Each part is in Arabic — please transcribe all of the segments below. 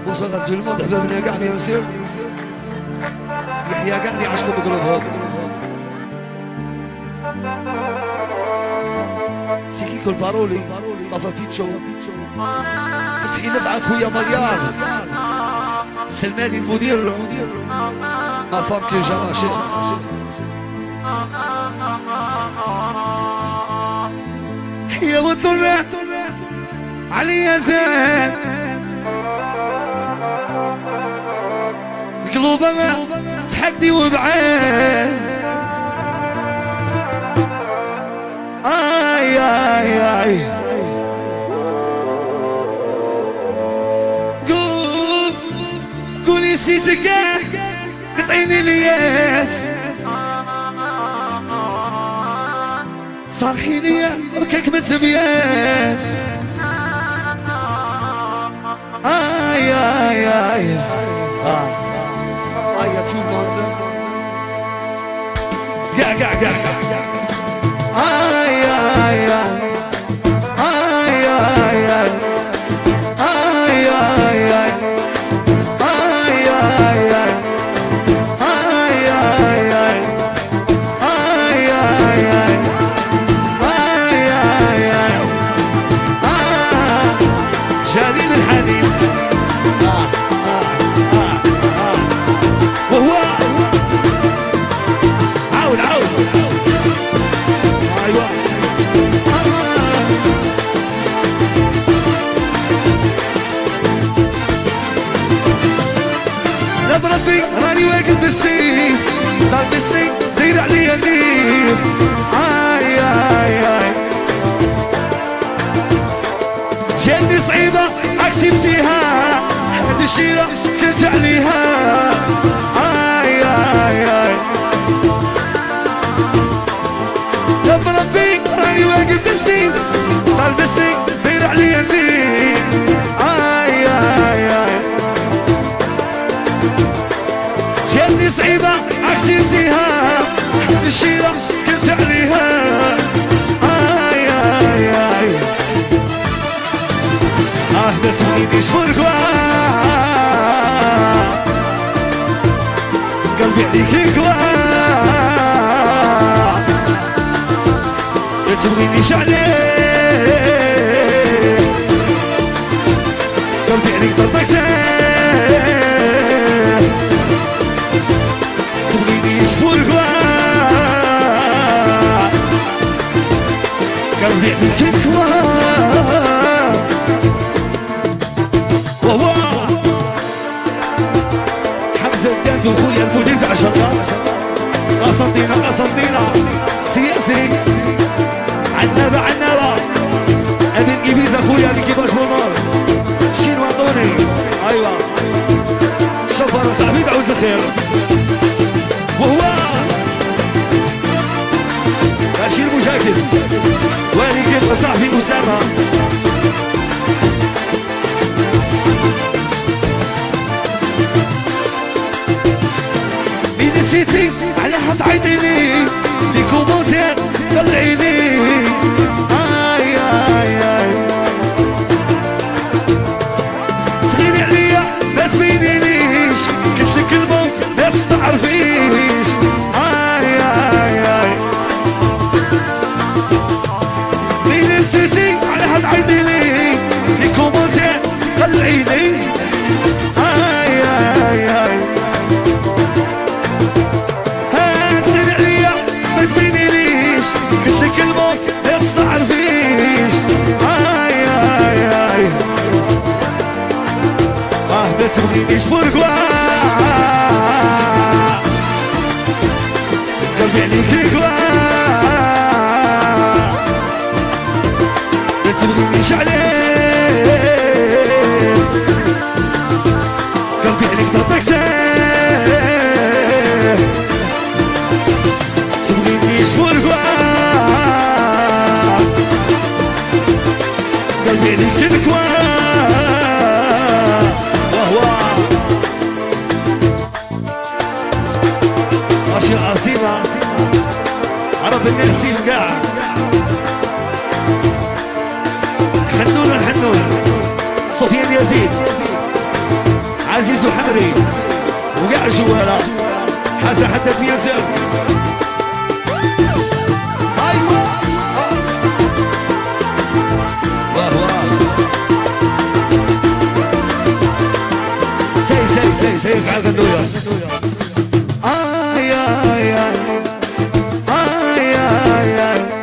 وصلت في الموت حبابنا كاع بيان سير يحيى كاع اللي عشقوا بقلوبهم سيكيكو البارولي مصطفى بيتشو تحية مع خويا مليار سلماني المدير ما فهم كي جا شيخ يا والضرع عليا زاد القلوب تحكدي وبعاد اي اي اي قولي نسيتك قطعيني الياس صارحيني ركاك ما تبياس اي اي اي يا توماند قاع اي اي اي اي جليل الحنين وهو عاود ايوه لا بربي راني واقف بالسيف طلبسني زير عليا النير اي اي اي جاتني صعيبة اكسبتيها هاد الشيرة سكنت عليها اي اي اي يا بربي راني واقف بالسيف طلبسني زير عليا النير اي اي اي جاتني صعيبة اكسبتيها هاد الشيرة سكنت عليها اي اي اي ما تبغينيش بوركوا قلبي عليك كوا ما تبغينيش عليه قلبي عليك ضربك تبغينيش بوركوا قلبي عليك كوا زداد خويا المدير تاع الشرطة قصدينا سياسي عنابة أبي الإبيزا خويا الكيباش بونار شينوا عطوني أيوا شفر صاحبي تعوز الخير وهو ماشي المشاكس واني كيف صاحبي أسامة نسيتي على حد عيديني لي كومونتير طلعيني اي اي اي تغيري عليا ما تبينينيش قلتلك كلمة ما تستعرفيش اي اي اي لي نسيتي على حد عيديني لي كومونتير طلعيني اي اي اي قلتلك كلمة ما تستعرفيش اي اي اي ما تبغينيش بوركوا قلبي عليك كوا ما تبغينيش عليه قلبي عليك ضربك تبغينيش بوركوا قلبي عليك الكوا وهو ماشي عظيمة عرب الناسين قاع حنون سفيان يزيد جواله حاسة حتى في يزال ايوه واه واه سي فعل غنويا اي اي اي اي اي اي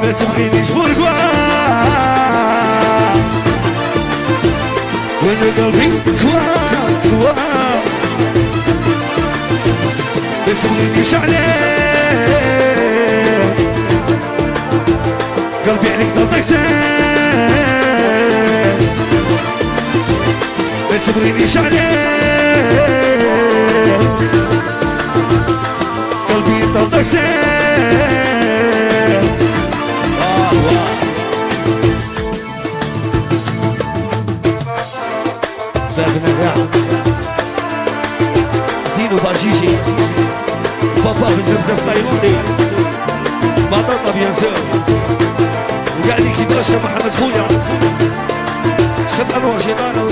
ما تبغينيش بركوا وانا قلبي كوا كوا ما تبغينيش عليه قلبي عليك ضدك ساك ما تبغينيش عليه قلبي ضدك ساك زينو بارجيجي بابا بزبزب قايموني بطاطا بيان سور وقاعد يترشى محمد خويا شد انور شيطان